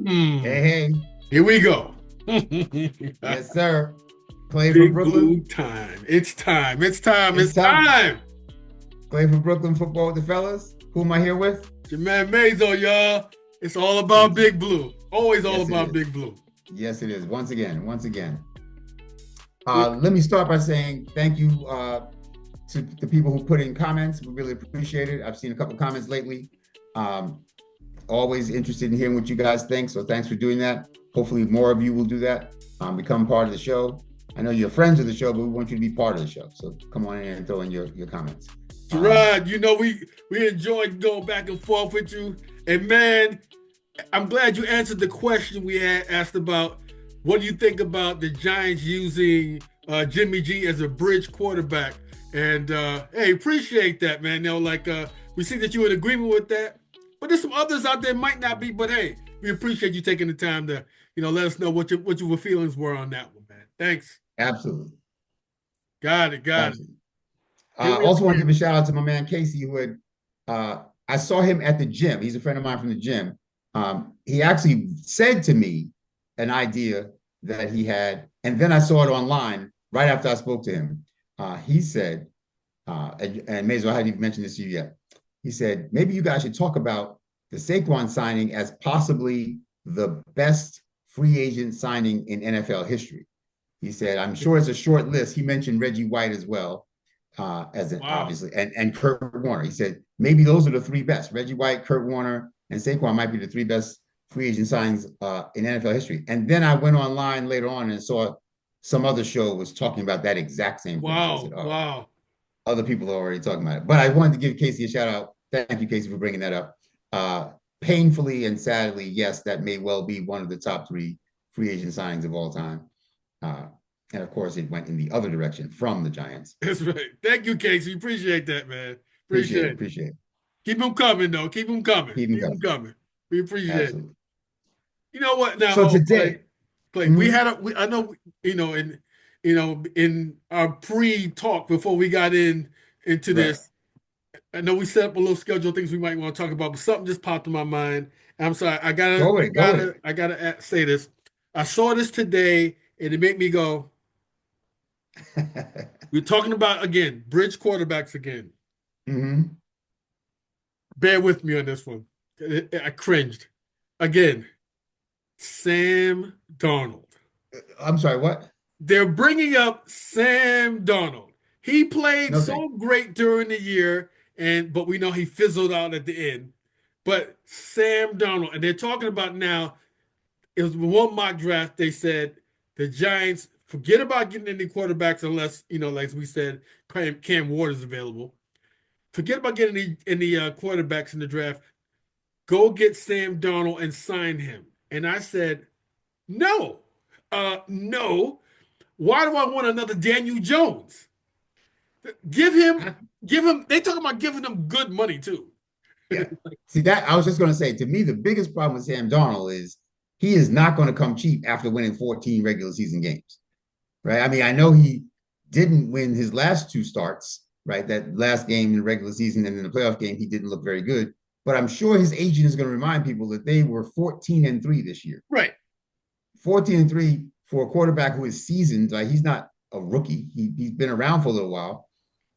Hey, hey. Here we go. Yes, sir. Clay from Big blue Brooklyn. time. It's time. It's time. It's It's time. time. Clay from Brooklyn Football with the fellas. Who am I here with? It's your man Mazo, y'all. It's all about Thank you. Big Blue. Always all Yes, it about is. Big Blue. Yes, it is. Once again, once again. We- Let me start by saying thank you to the people who put in comments. We really appreciate it. I've seen a couple comments lately. Um, Always interested in hearing what you guys think. So thanks for doing that. Hopefully more of you will do that. Become part of the show. I know you're friends of the show, but we want you to be part of the show. So come on in and throw in your comments. Gerard, we enjoyed going back and forth with you. And man, I'm glad you answered the question we had asked about what do you think about the Giants using Jimmy G as a bridge quarterback? And hey, appreciate that, man. We see that you're in agreement with that. But there's some others out there might not be, but hey, we appreciate you taking the time to, let us know what your feelings were on that one, man. Thanks. Absolutely. Got it, got it. Absolutely. Here we Also want to give are. a shout out to my man Casey, who had I saw him at the gym. He's a friend of mine from the gym. He actually said to me an idea that he had, and then I saw it online right after I spoke to him. He said, and Mazel, I hadn't even mentioned this to you yet. He said, maybe you guys should talk about the Saquon signing as possibly the best free agent signing in NFL history. He said, I'm sure it's a short list. He mentioned Reggie White as well, as an Wow. obviously, and Kurt Warner. He said, maybe those are the three best. Reggie White, Kurt Warner, and Saquon might be the three best free agent signings in NFL history. And then I went online later on and saw some other show was talking about that exact same thing. So I said, Wow. oh, Wow. other people are already talking about it. But I wanted to give Casey a shout out. Thank you, Casey, for bringing that up. Painfully and sadly, yes, that may well be one of the top three free agent signings of all time. Uh, and of course, it went in the other direction from the Giants. That's right. Thank you, Casey. Appreciate that, man. Appreciate it. Appreciate it. Appreciate it. Keep them coming, though. Keep them coming. Keep them Keep them coming. coming. We appreciate it. Absolutely. You know what? Now, So today, Clay, we mhm, had I know, in our pre-talk before we got into right. this, I know we set up a little schedule of things we might want to talk about, but something just popped in my mind. And I'm sorry. Go with it. Go with it. I gotta say this. I saw this today, and it made me go. We're talking about again, bridge quarterbacks again. Hmm. Bear with me on this one. I cringed. Again, Sam Darnold. I'm sorry, what? They're bringing up Sam Darnold. He played No, thank so great during the year, but we know he fizzled out at the end. But Sam Darnold, and they're talking about now, it was one mock draft, they said the Giants forget about getting any quarterbacks unless, like we said, Cam Ward is available. Forget about getting any quarterbacks in the draft. Go get Sam Darnold and sign him. And I said, no, no. Why do I want another Daniel Jones? Give him, you. give him. They talking about giving him good money too. Yeah. See that I was just going to say to me the biggest problem with Sam Darnold is he is not going to come cheap after winning 14 regular season games. Right? I mean, I know he didn't win his last two starts, right? That last game in the regular season and in the playoff game he didn't look very good, but I'm sure his agent is going to remind people that they were 14-3 this year. Right. 14-3 for a quarterback who is seasoned, like he's not a rookie. He's been around for a little while.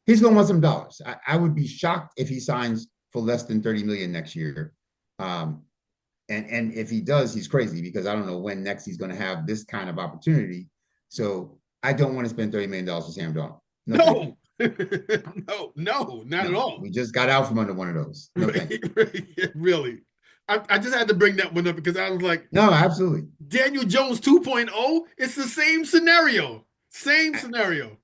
He's going to want some dollars. I would be shocked if he signs for less than 30 million next year. Um, and if he does, he's crazy because I don't know when next he's going to have this kind of opportunity. So I don't want to spend $30 million for Sam Darnold. No, thank you. No. No, not at No, all. we just got out from under one of those. No, thank you. Really. I just had to bring that one up because I was like, No, absolutely. Daniel Jones 2.0, it's the same scenario. Same scenario.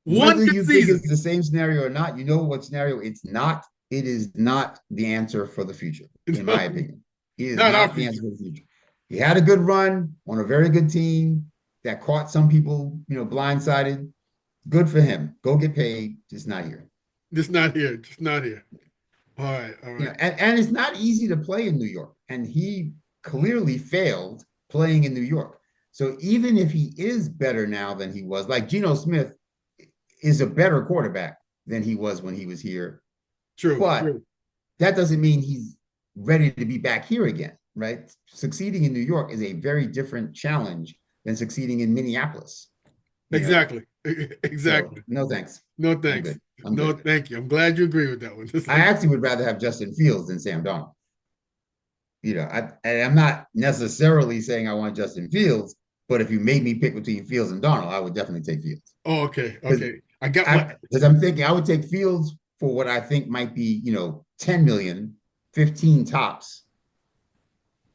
One Whether good you think season. it's the same scenario or not, you know what scenario it's not. It is not the answer for the future, in my No, opinion. He is not our not the answer future. for the future. He had a good run on a very good team that caught some people, blindsided. Good for him. Go get paid. Just not here. Just not here. Just not here. All right. All right. And it's not easy to play in New York. And he clearly failed playing in New York. So even if he is better now than he was, like Geno Smith is a better quarterback than he was when he was here. True. But True. that doesn't mean he's ready to be back here again. right? Succeeding in New York is a very different challenge than succeeding in Minneapolis, you know. Exactly. So Exactly. no thanks. No I'm thanks. good. I'm No, good. thank you. I'm glad you agree with that one. Just I like, actually would rather have Justin Fields than Sam Darnold. I'm not necessarily saying I want Justin Fields, but if you made me pick between Fields and Darnold, I would definitely take Fields. oh, okay, Because okay. I got my I'm thinking I would take Fields for what I think might be, 10 million, 15 tops,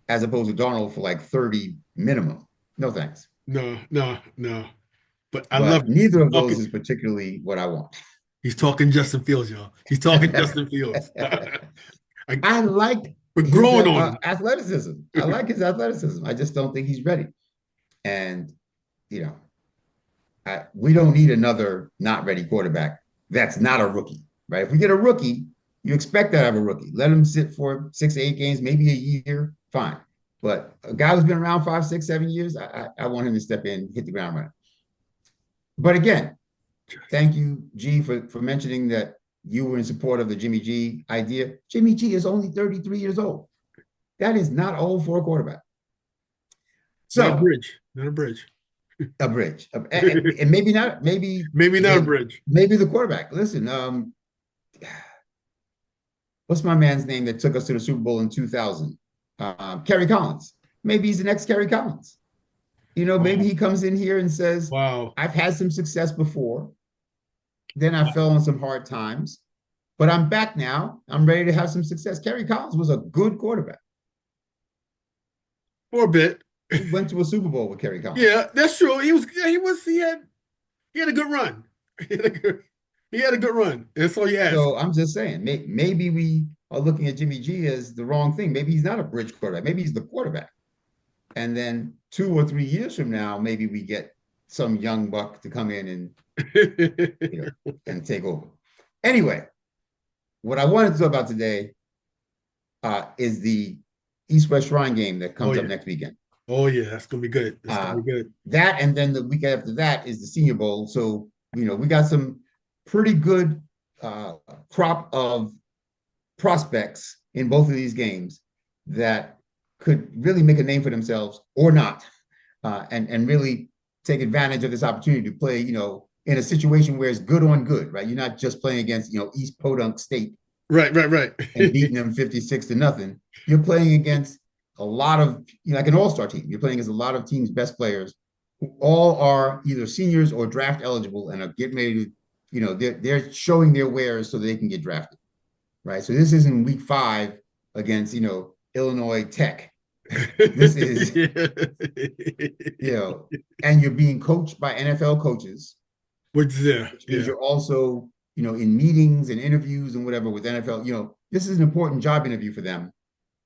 as opposed to Darnold for like 30 minimum. No thanks. no, no, no. But I love But neither of those talking. is particularly what I want. He's talking Justin Fields, y'all. He's talking Justin Fields. I, I like we're his growing on him. athleticism. I like his athleticism. I just don't think he's ready. And, you know, we don't need another not ready quarterback that's not a rookie, right? If we get a rookie, you expect that out of a rookie. Let him sit for 6 to 8 games, maybe a year, fine. But a guy who's been around 5, 6, 7 years, I want him to step in, hit the ground running. But again, thank you, G, for mentioning that you were in support of the Jimmy G idea. Jimmy G is only 33 years old. That is not old for a quarterback. Not a So bridge. Not a bridge. a bridge, and maybe not, Maybe not a bridge. maybe the quarterback. Listen, what's my man's name that took us to the Super Bowl in 2000? Kerry Collins. Maybe he's the next Kerry Collins. Maybe Wow. he comes in here and says, Wow. I've had some success before. Then I fell on some hard times, but I'm back now. I'm ready to have some success. Kerry Collins was a good quarterback. For a bit. We went to a Super Bowl with Kerry Collins. Yeah, that's true. He had a good run. He had a good, he had a good run. That's all you ask. So I'm just saying, maybe we are looking at Jimmy G as the wrong thing. Maybe he's not a bridge quarterback. Maybe he's the quarterback. And then 2 or 3 years from now, maybe we get some young buck to come in and and take over. Anyway, what I wanted to talk about today is the East-West Shrine game that Oh comes up yeah. next weekend. Oh yeah, that's gonna be good. That's gonna Uh, be good. that and then the week after that is the Senior Bowl. So we got some pretty good crop of prospects in both of these games that could really make a name for themselves or not, and really take advantage of this opportunity to play, in a situation where it's good on good, right? You're not just playing against, East Podunk State Right, right, right. and beating them 56-0. You're playing against a lot of, like an all-star team. You're playing against a lot of teams' best players who all are either seniors or draft eligible and are getting ready to, they're showing their wares so they can get drafted, right? So this isn't week 5 against, Illinois Tech. This is, and you're being coached by NFL coaches, Which yeah, which means yeah. you're also, in meetings and interviews and whatever with NFL, this is an important job interview for them.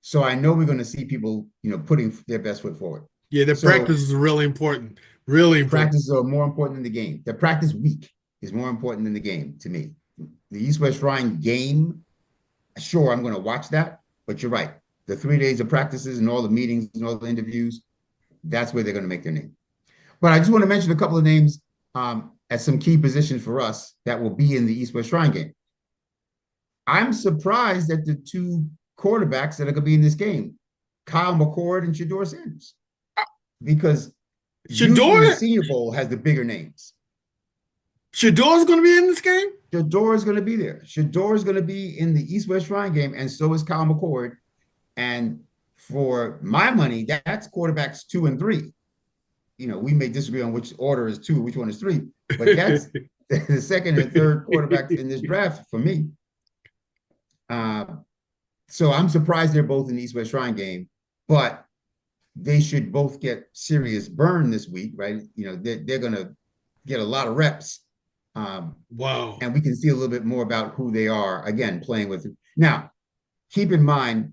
So I know we're going to see people, putting their best foot forward. Yeah, the So practice is really important. Really important. practices are more important than the game. The practice week is more important than the game to me. The East-West Shrine game, sure, I'm going to watch that, but you're right. The 3 days of practices and all the meetings and all the interviews, that's where they're going to make their name. But I just want to mention a couple of names at some key positions for us that will be in the East-West Shrine game. I'm surprised at the two quarterbacks that are going to be in this game, Kyle McCord and Shedeur Sanders, because usually the Shedeur, Senior Bowl has the bigger names. Shedeur is going to be in this game. Shedeur is going to be there. Shedeur is going to be in the East-West Shrine game, and so is Kyle McCord. And for my money, that's quarterbacks 2 and 3. We may disagree on which order is 2, which one is 3, but that's the second and third quarterbacks in this draft for me. So I'm surprised they're both in the East-West Shrine game, but they should both get serious burn this week, right? They're going to get a lot of reps. Wow. And we can see a little bit more about who they are, again, playing with. Now, keep in mind,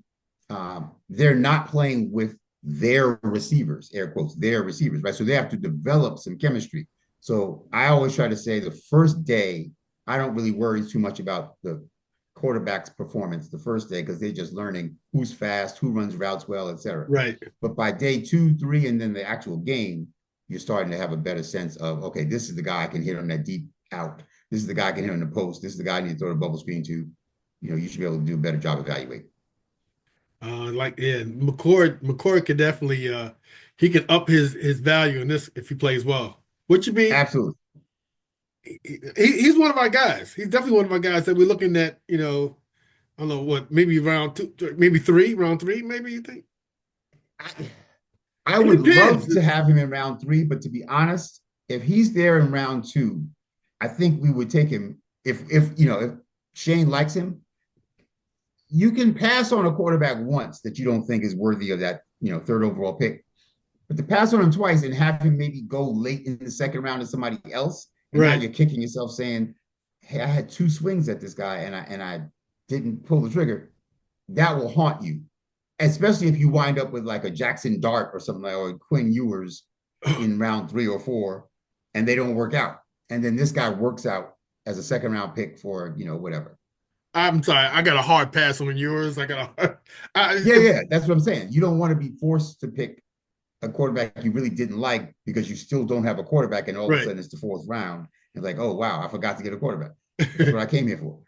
they're not playing with their receivers, air quotes, their receivers, right? So they have to develop some chemistry. So I always try to say the first day, I don't really worry too much about the quarterback's performance the first day because they're just learning who's fast, who runs routes well, et cetera. Right. But by day 2, 3, and then the actual game, you're starting to have a better sense of, okay, this is the guy I can hit on that deep out. This is the guy I can hit on the post. This is the guy I need to throw the bubble screen to. You should be able to do a better job evaluating. McCord could definitely he can up his value in this if he plays well. What you mean? Absolutely. He's one of our guys. He's definitely one of our guys that we're looking at. I don't know what, maybe round two, maybe three, round three, maybe you think. I, I It would depends. love to have him in round three, but to be honest, if he's there in round two, I think we would take him if Shane likes him. You can pass on a quarterback once that you don't think is worthy of that, third overall pick. But to pass on him twice and have him maybe go late in the second round to somebody else, and now Right. you're kicking yourself saying, "Hey, I had two swings at this guy and I didn't pull the trigger." That will haunt you, especially if you wind up with like a Jackson Dart or something like, or Quinn Ewers in round 3 or 4, and they don't work out, and then this guy works out as a second round pick for whatever. I'm sorry, I got a hard pass on yours. I got a hard, Yeah, yeah, that's what I'm saying. You don't want to be forced to pick a quarterback you really didn't like because you still don't have a quarterback, and all of a right. sudden it's the fourth round. It's like, oh wow, I forgot to get a quarterback. That's what I came here for.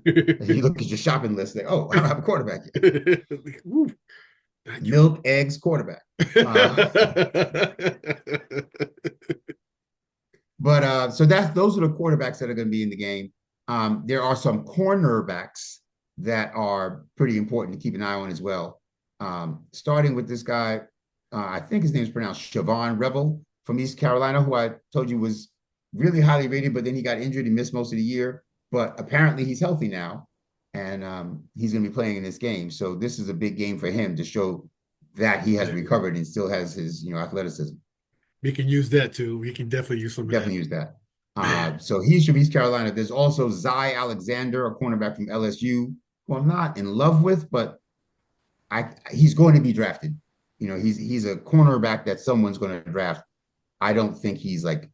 And you look at your shopping list, like, oh, I don't have a quarterback yet. Woo, not you. Milk, eggs, quarterback. Uh, but so those are the quarterbacks that are going to be in the game. There are some cornerbacks that are pretty important to keep an eye on as well. Starting with this guy, I think his name is pronounced Siobhan Revel from East Carolina, who I told you was really highly rated, but then he got injured and missed most of the year. But apparently he's healthy now, and he's going to be playing in this game. So this is a big game for him to show that he has recovered and still has his athleticism. We can use that too. We can definitely use some of that. Definitely use that. Man, So he's from East Carolina. There's also Zy Alexander, a cornerback from LSU, who I'm not in love with, but he's going to be drafted. He's a cornerback that someone's going to draft. I don't think he's like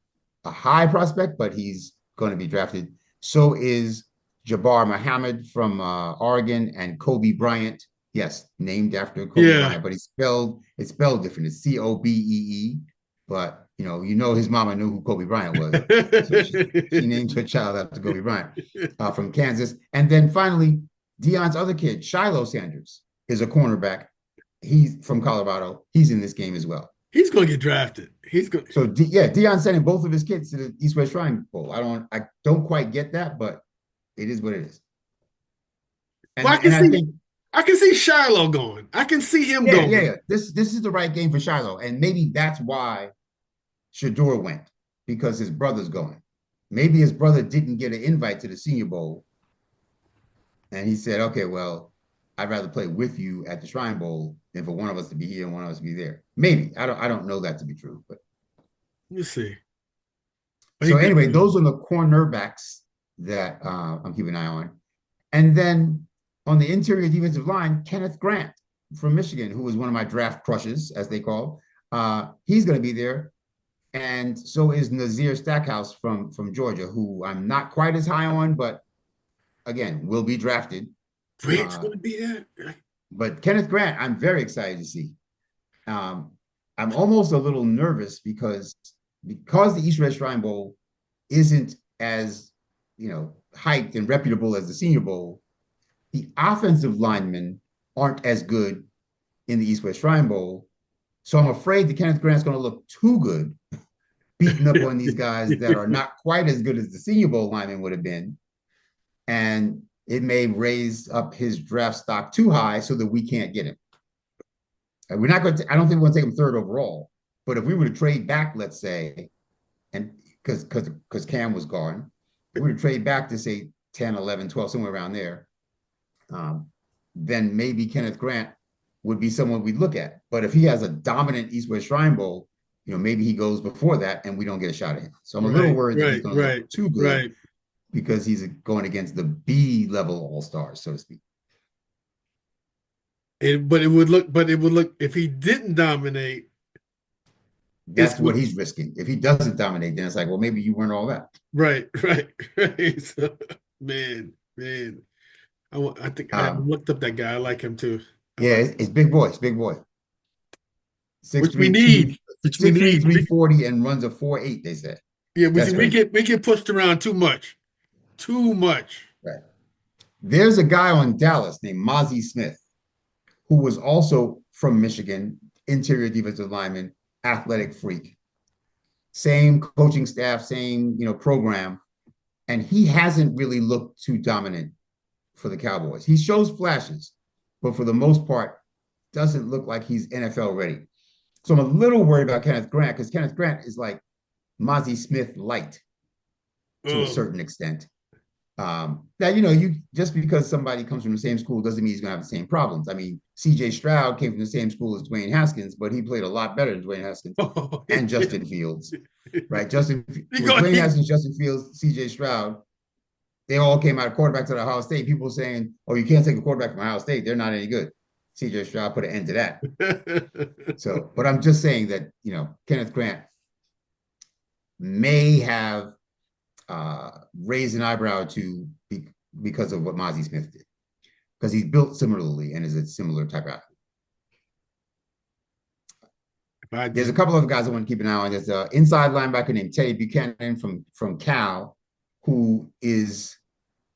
a high prospect, but he's going to be drafted. So is Jabbar Muhammad from Oregon, and Kobe Bryant. Yes, named after Kobe yeah. Bryant, but it's spelled different. It's Cobee. But his mama knew who Kobe Bryant was, so she named her child after Kobe Bryant from Kansas. And then finally, Deion's other kid, Shiloh Sanders, is a cornerback. He's from Colorado. He's in this game as well. He's going to get drafted. He's going. So yeah, Deion sending both of his kids to the East West Shrine Bowl. I don't quite get that, but it is what it is. Well, And I think I can see Shiloh going. I can see him yeah, yeah, going. yeah. This is the right game for Shiloh, and maybe that's why Shador went, because his brother's going. Maybe his brother didn't get an invite to the Senior Bowl, and he said, "Okay, well, I'd rather play with you at the Shrine Bowl than for one of us to be here and one of us to be there." Maybe I don't know that to be true, but Let's see. But he so anyway, definitely. those are the cornerbacks that I'm keeping an eye on, and then on the interior defensive line, Kenneth Grant from Michigan, who was one of my draft crushes, as they call. He's going to be there. And so is Nazir Stackhouse from Georgia, who I'm not quite as high on, but again, will be drafted. Grant's Uh, going to be there. but Kenneth Grant, I'm very excited to see. Um, I'm almost a little nervous because the East West Shrine Bowl isn't as hyped and reputable as the Senior Bowl. The offensive linemen aren't as good in the East West Shrine Bowl, so I'm afraid that Kenneth Grant's going to look too good beating up on these guys that are not quite as good as the Senior Bowl lineman would have been. And it may raise up his draft stock too high so that we can't get him. We're not going to, I don't think we're going to take him third overall. But if we were to trade back, let's say, and because Cam was gone, if we were to trade back to say 10, 11, 12, somewhere around there, then maybe Kenneth Grant would be someone we'd look at. But if he has a dominant East West Shrine Bowl, maybe he goes before that and we don't get a shot at him. So I'm a little Right, worried that he's right, going to look right, too good right. because he's going against the B level all stars, so to speak. But it would look if he didn't dominate, it's That's what he's risking. If he doesn't dominate, then it's like, well, maybe you weren't all that. right, right, right. So, man. I think I Um, looked up that guy. I like him too. I yeah, like it's big boy. It's big boy. which we 6'3", need, which we 6'3", need. 340, and runs a 4.8, they said. Yeah, That's crazy. we get pushed around too much, too much. Right. There's a guy on Dallas named Mozzie Smith who was also from Michigan, interior defensive lineman, athletic freak. Same coaching staff, same program, and he hasn't really looked too dominant for the Cowboys. He shows flashes, but for the most part, doesn't look like he's NFL ready. So I'm a little worried about Kenneth Grant because Kenneth Grant is like Mozzie Smith light to a certain extent. That you just because somebody comes from the same school doesn't mean he's going to have the same problems. I mean, C.J. Stroud came from the same school as Dwayne Haskins, but he played a lot better than Dwayne Haskins and Justin Fields, right? Dwayne Haskins, Justin Fields, C.J. Stroud, they all came out of quarterbacks at Ohio State. People saying, "Oh, you can't take a quarterback from Ohio State; they're not any good." C.J. Stroud put an end to that. So, but I'm just saying that Kenneth Grant may have raised an eyebrow to because of what Mozzie Smith did, because he's built similarly and is a similar type of athlete. There's a couple other guys I want to keep an eye on. There's an inside linebacker named Teddy Buchanan from Cal, who is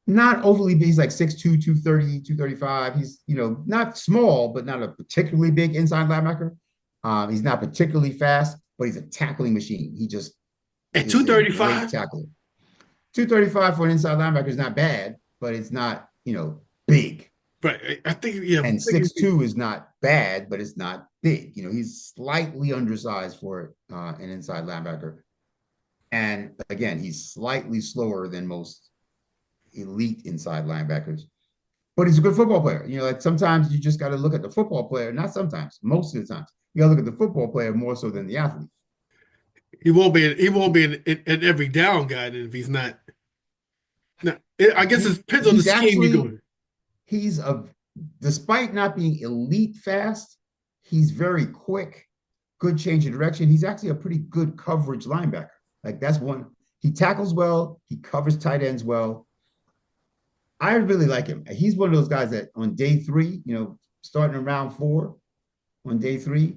not overly big. He's like 6'2", 230, 235. He's not small, but not a particularly big inside linebacker. He's not particularly fast, but he's a tackling machine. He just at 235 tackler. 235 for an inside linebacker is not bad, but it's not big. Right. I think and 6'2" is not bad, but it's not big. He's slightly undersized for an inside linebacker. And again, he's slightly slower than most elite inside linebackers. But he's a good football player. Like sometimes you just got to look at the football player, not sometimes, most of the times. You got to look at the football player more so than the athlete. He won't be an every down guy then if he's not. No, I guess it depends on the scheme you're going. Despite not being elite fast, he's very quick, good change of direction. He's actually a pretty good coverage linebacker. Like that's one. He tackles well. He covers tight ends well. I really like him. He's one of those guys that on day 3, starting around 4, on day 3,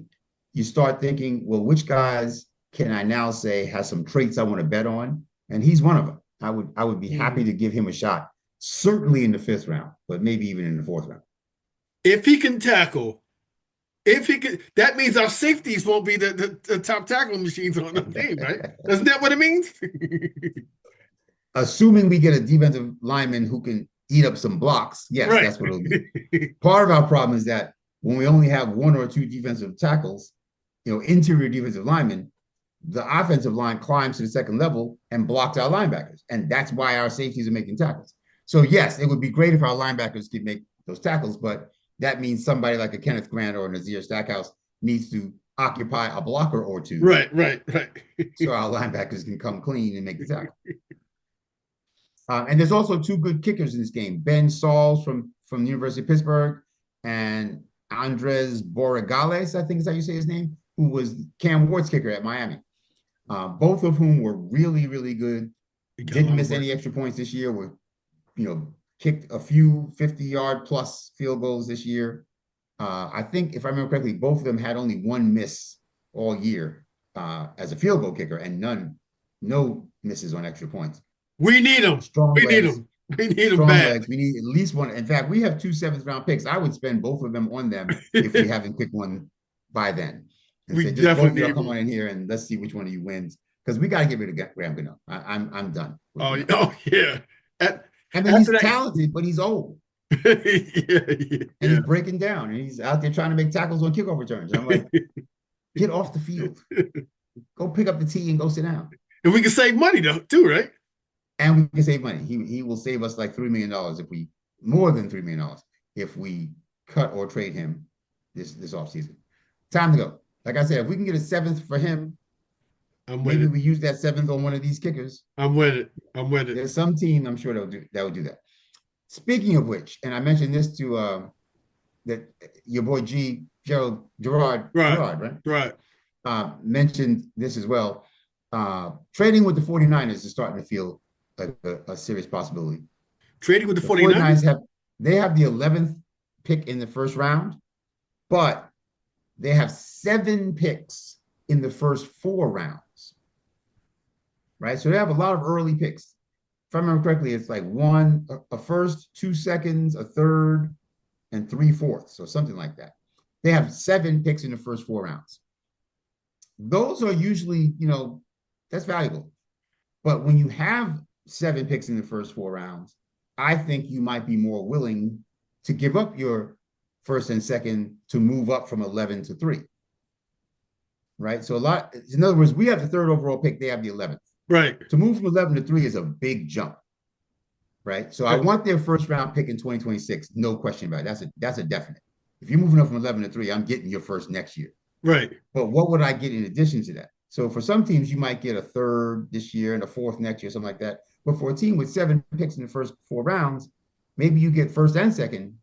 you start thinking, well, which guys can I now say has some traits I want to bet on? And he's one of them. I would be happy to give him a shot, certainly in the 5th round, but maybe even in the 4th round. If he can tackle, that means our safeties won't be the top tackle machines on the team, right? Isn't that what it means? Assuming we get a defensive lineman who can eat up some blocks, yes, right. That's what it'll be. Part of our problem is that when we only have 1 or 2 defensive tackles, interior defensive linemen, the offensive line climbs to the 2nd level and blocks our linebackers. And that's why our safeties are making tackles. So yes, it would be great if our linebackers could make those tackles, but that means somebody like a Kenneth Grant or Nazir Stackhouse needs to occupy a blocker or 2. Right. So our linebackers can come clean and make the tackle. And there's also 2 good kickers in this game. Ben Sauls from the University of Pittsburgh and Andres Borregales, I think is how you say his name, who was Cam Ward's kicker at Miami. Both of whom were really, really good. Didn't miss any extra points this year. Were, kicked a few 50-yard plus field goals this year. I think, if I remember correctly, both of them had only 1 miss all year as a field goal kicker, and no misses on extra points. We need them. We need them bad. Legs. We need at least one. In fact, we have 2 7th-round picks. I would spend both of them on them if we haven't picked one by then. And we say, just both of y'all come on in here and let's see which one of you wins, because we got to get rid of Graham Gano. I'm done. Oh yeah. I mean, he's talented, but he's old. And he's breaking down, and he's out there trying to make tackles on kickoff returns. And I'm like, get off the field. Go pick up the tee and go sit down. And we can save money though, too, right? And we can save money. He will save us like $3 million more than $3 million if we cut or trade him this offseason. Time to go. Like I said, if we can get a 7th for him, maybe we use that 7th on one of these kickers. I'm with it. There's some team I'm sure that will do that. Speaking of which, and I mentioned this to that your boy Gerard, right? Mentioned this as well. Trading with the 49ers is starting to feel like a serious possibility. Trading with the 49ers? have the 11th pick in the 1st round, but they have 7 picks in the first 4 rounds, right? So they have a lot of early picks. If I remember correctly, it's like a first, 2 seconds, a 3rd, and 3/4, or something like that. They have 7 picks in the first 4 rounds. Those are usually, that's valuable. But when you have 7 picks in the first 4 rounds, I think you might be more willing to give up your first and second to move up from 11 to 3. Right. So in other words, we have the 3rd overall pick, they have the 11th. Right. To move from 11 to 3 is a big jump. Right. So I want their first round pick in 2026. No question about it. That's a definite. If you're moving up from 11 to 3, I'm getting your first next year. Right. But what would I get in addition to that? So for some teams, you might get a 3rd this year and a 4th next year, something like that. But for a team with 7 picks in the first 4 rounds, maybe you get first and second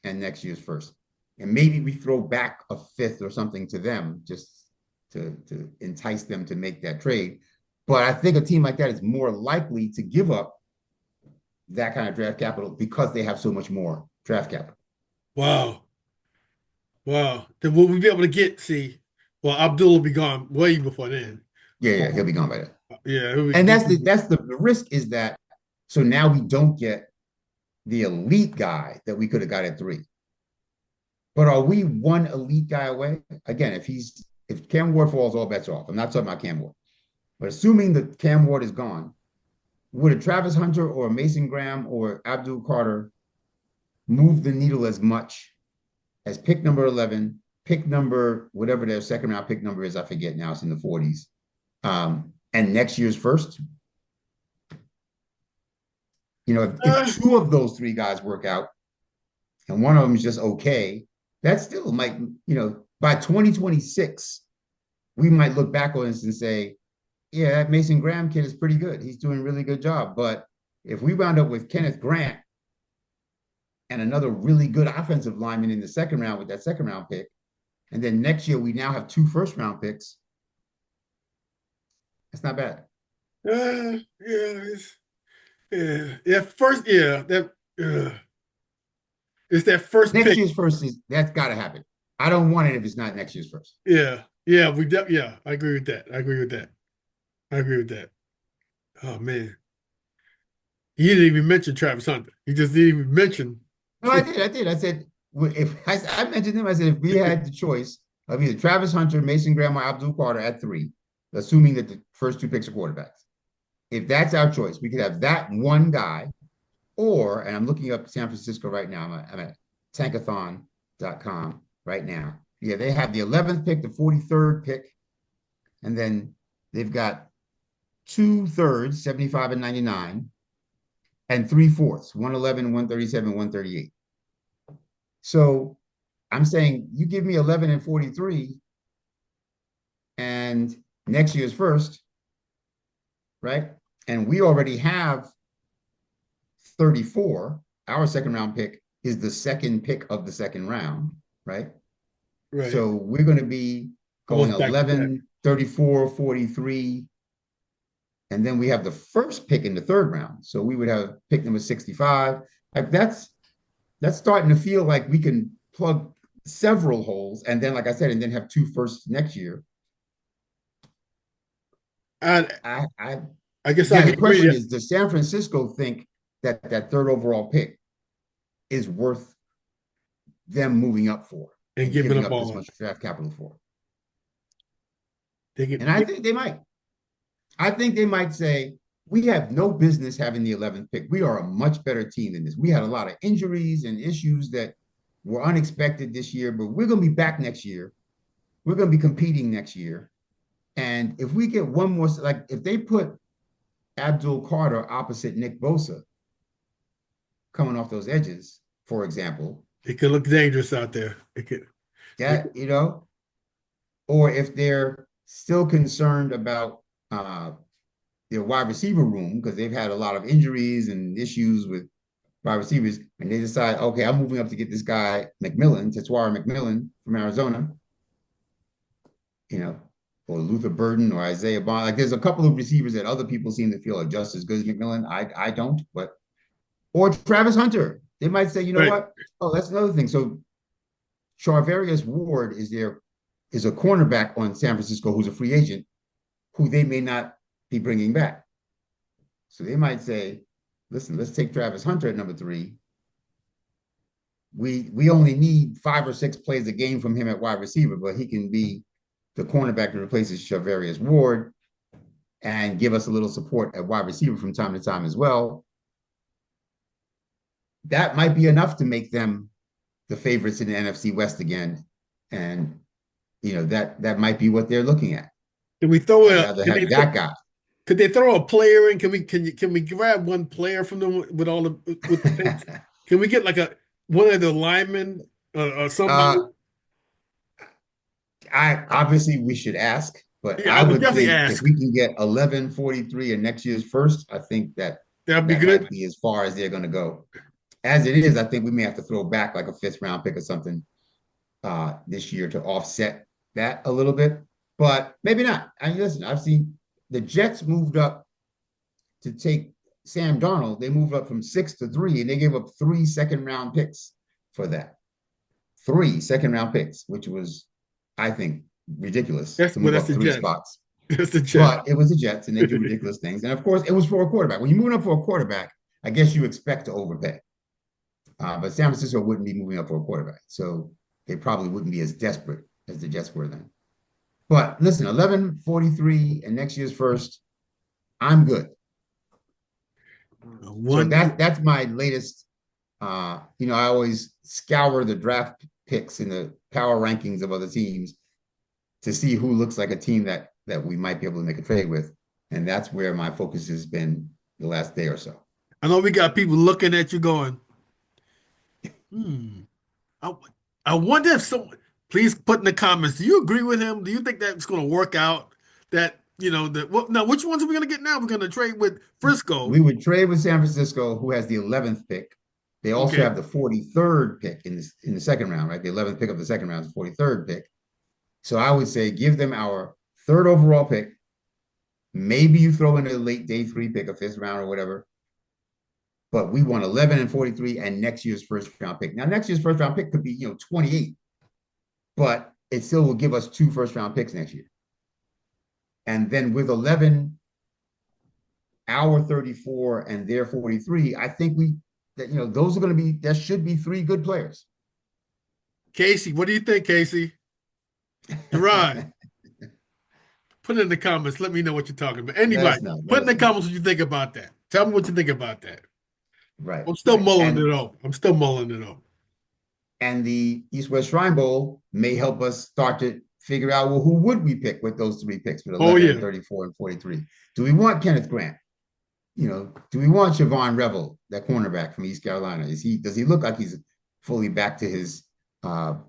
and next year's first. And maybe we throw back a 5th or something to them just to entice them to make that trade. But I think a team like that is more likely to give up that kind of draft capital because they have so much more draft capital. Wow. Wow. Then will we be able to well, Abdul will be gone way before then. Yeah, he'll be gone by then. Yeah. And that's the risk is that, so now we don't get the elite guy that we could have got at 3. But are we one elite guy away? Again, if Cam Ward falls, all bets are off. I'm not talking about Cam Ward. But assuming that Cam Ward is gone, would a Travis Hunter or a Mason Graham or Abdul Carter move the needle as much as pick number 11, pick number, whatever their second round pick number is, I forget now, it's in the 40s, and next year's first? If 2 of those 3 guys work out and one of them is just okay, that still might, by 2026, we might look back on this and say, yeah, that Mason Graham kid is pretty good. He's doing a really good job. But if we wound up with Kenneth Grant and another really good offensive lineman in the second round with that second round pick, and then next year we now have 2 first round picks, that's not bad. It's that first next pick. Year's first that's got to happen. I don't want it if it's not next year's first. Yeah, I agree with that. Oh man, you didn't even mention Travis Hunter. You just didn't even mention. No, I did. I said if I mentioned him, I said if we had the choice of either Travis Hunter, Mason Graham, or Abdul Carter at 3, assuming that the first 2 picks are quarterbacks. If that's our choice, we could have that one guy, and I'm looking up San Francisco right now. I'm at tankathon.com right now. Yeah, they have the 11th pick, the 43rd pick, and then they've got 2 thirds, 75 and 99, and 3/4, 111, 137, 138. So I'm saying you give me 11 and 43 and next year's first, right? And we already have 34. Our second round pick is the second pick of the second round, right? Right. So we're going to be going 11, 34, 43. And then we have the first pick in the third round. So we would have pick number 65. Like that's starting to feel like we can plug several holes. And then, like I said, and then have 2 firsts next year. I guess the question is, does San Francisco think that 3rd overall pick is worth them moving up for and giving up this much draft capital for? And I think they might. I think they might say, we have no business having the 11th pick. We are a much better team than this. We had a lot of injuries and issues that were unexpected this year, but we're going to be back next year. We're going to be competing next year. And if we get one more, like if they put Abdul Carter opposite Nick Bosa coming off those edges, for example, it could look dangerous out there. Or if they're still concerned about their wide receiver room because they've had a lot of injuries and issues with wide receivers, and they decide, okay, I'm moving up to get this guy Tetsuara McMillan from Arizona, or Luther Burden or Isaiah Bond. Like there's a couple of receivers that other people seem to feel are just as good as McMillan. I don't, or Travis Hunter. They might say, what? Oh, that's another thing. So Charvarius Ward is a cornerback on San Francisco who's a free agent, who they may not be bringing back. So they might say, listen, let's take Travis Hunter at number 3 we only need 5 or 6 plays a game from him at wide receiver, but he can be the cornerback that replaces Charvarius Ward and give us a little support at wide receiver from time to time as well. That might be enough to make them the favorites in the NFC West again. And that might be what they're looking at. Can we throw I'd a? rather have that guy. Could they throw a player in? Can we grab one player from them with all the with the picks? Can we get like one of the linemen or somebody? I obviously we should ask, but Yeah, I I would would definitely think if ask. we can get 1143 in next year's first, I think that That'd be that might good. be as far as they're going to go. As it is, I think we may have to throw back like a 5th-round pick or something this year to offset that a little bit, but maybe not. I mean, listen, I've seen the Jets moved up to take Sam Darnold. They moved up from 6 to 3, and they gave up 3 second-round picks for that. 3 second-round picks, which was, I think, ridiculous to move That's up the three Jets. spots. That's the Jets. But it was the Jets, and they do ridiculous things. And of course, it was for a quarterback. When you're moving up for a quarterback, I guess you expect to overpay. But San Francisco wouldn't be moving up for a quarterback, so they probably wouldn't be as desperate as the Jets were then. But listen, 1143 and next year's first, I'm good. So that's my latest. I always scour the draft picks in the power rankings of other teams to see who looks like a team that we might be able to make a trade with, and that's where my focus has been the last day or so. I know we got people looking at you going, I wonder if someone, please put in the comments, do you agree with him? Do you think that's going to work out? That, now, which ones are we going to get now? We're going to trade with Frisco. We would trade with San Francisco, who has the 11th pick. They also have the 43rd pick in the second round, right? The 11th pick of the second round is the 43rd pick. So I would say give them our 3rd overall pick. Maybe you throw in a late day 3 pick, a 5th round or whatever. But we want 11 and 43 and next year's first round pick. Now, next year's first round pick could be 28, but it still will give us 2 first round picks next year. And then with 11, our 34 and their 43, I think those are going to be, that should be 3 good players. Casey, what do you think, Casey? Gerard, put it in the comments. Let me know what you're talking about. Anybody, put in the comments what you think about that. Tell me what you think about that. Right. I'm still mulling it over. And the East-West Shrine Bowl may help us start to figure out, well, who would we pick with those 3 picks with 11, 34, and 43? Do we want Kenneth Grant? Do we want Siobhan Revel, that cornerback from East Carolina? Does he look like he's fully back to his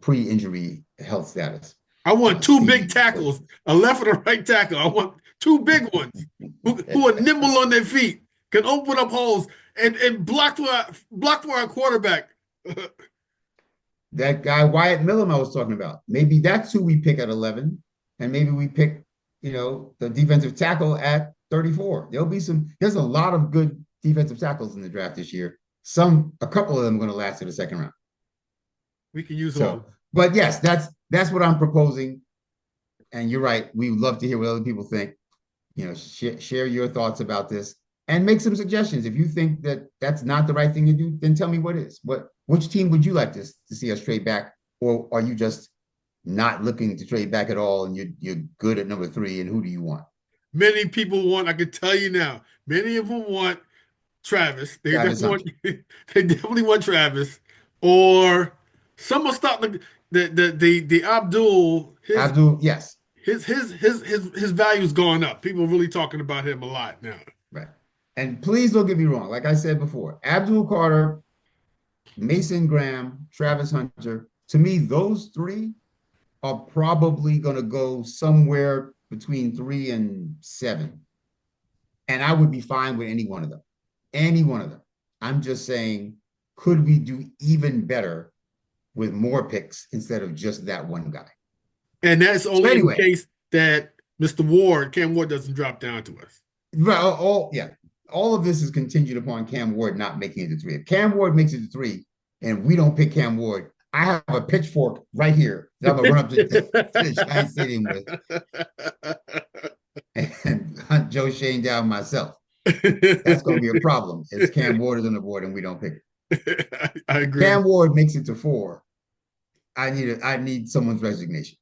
pre-injury health status? I want 2 big tackles, a left and a right tackle. I want 2 big ones who are nimble on their feet, can open up holes and block for our quarterback. That guy Wyatt Millum I was talking about. Maybe that's who we pick at 11, and maybe we pick, the defensive tackle at 34. There's a lot of good defensive tackles in the draft this year. A couple of them are going to last in the second round. We can use them. But yes, that's what I'm proposing. And you're right. We would love to hear what other people think. Share your thoughts about this and make some suggestions. If you think that that's not the right thing to do, then tell me what is. Which team would you like to see us trade back? Or are you just not looking to trade back at all and you're good at number 3, and who do you want? Many people I can tell you now, many of them want Travis. They definitely want Travis. Or some will stop the Abdul. Abdul, yes. His value's going up. People are really talking about him a lot now. Right. And please don't get me wrong. Like I said before, Abdul Carter, Mason Graham, Travis Hunter, to me, those 3 are probably going to go somewhere between 3 and 7. And I would be fine with any one of them. Any one of them. I'm just saying, could we do even better with more picks instead of just that one guy? And that's only in case that Cam Ward doesn't drop down to us. Right. All of this is contingent upon Cam Ward not making it to 3. If Cam Ward makes it to 3 and we don't pick Cam Ward, I have a pitchfork right here that I'm going to run up to the Giants Stadium with and hunt Joe Shane down myself. That's going to be a problem if Cam Ward is on the board and we don't pick it. I agree. Cam Ward makes it to 4. I need someone's resignation.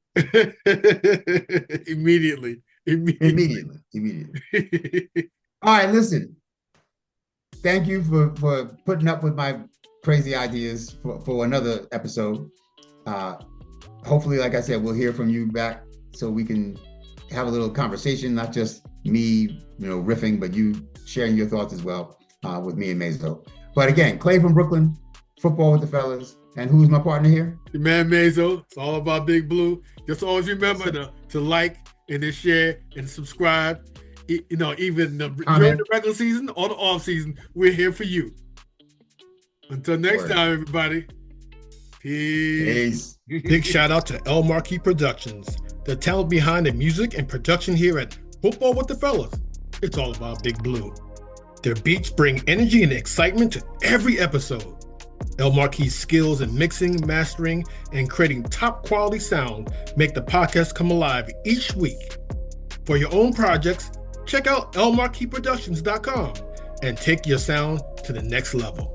Immediately. Immediately. All right, listen. Thank you for putting up with my crazy ideas for another episode. Hopefully, like I said, we'll hear from you back so we can have a little conversation, not just me, riffing, but you sharing your thoughts as well with me and Mazo. But again, Clay from Brooklyn, Football with the Fellas. And who's my partner here? Your man Mazo. It's all about Big Blue. Just always remember to like and to share and subscribe. Even during the regular season or the off season, we're here for you. Until next time, everybody. Peace. Big shout out to El Marquis Productions, the talent behind the music and production here at Football with the Fellas. It's all about Big Blue. Their beats bring energy and excitement to every episode. El Marquis' skills in mixing, mastering, and creating top quality sound make the podcast come alive each week. For your own projects, check out elmarquisproductions.com and take your sound to the next level.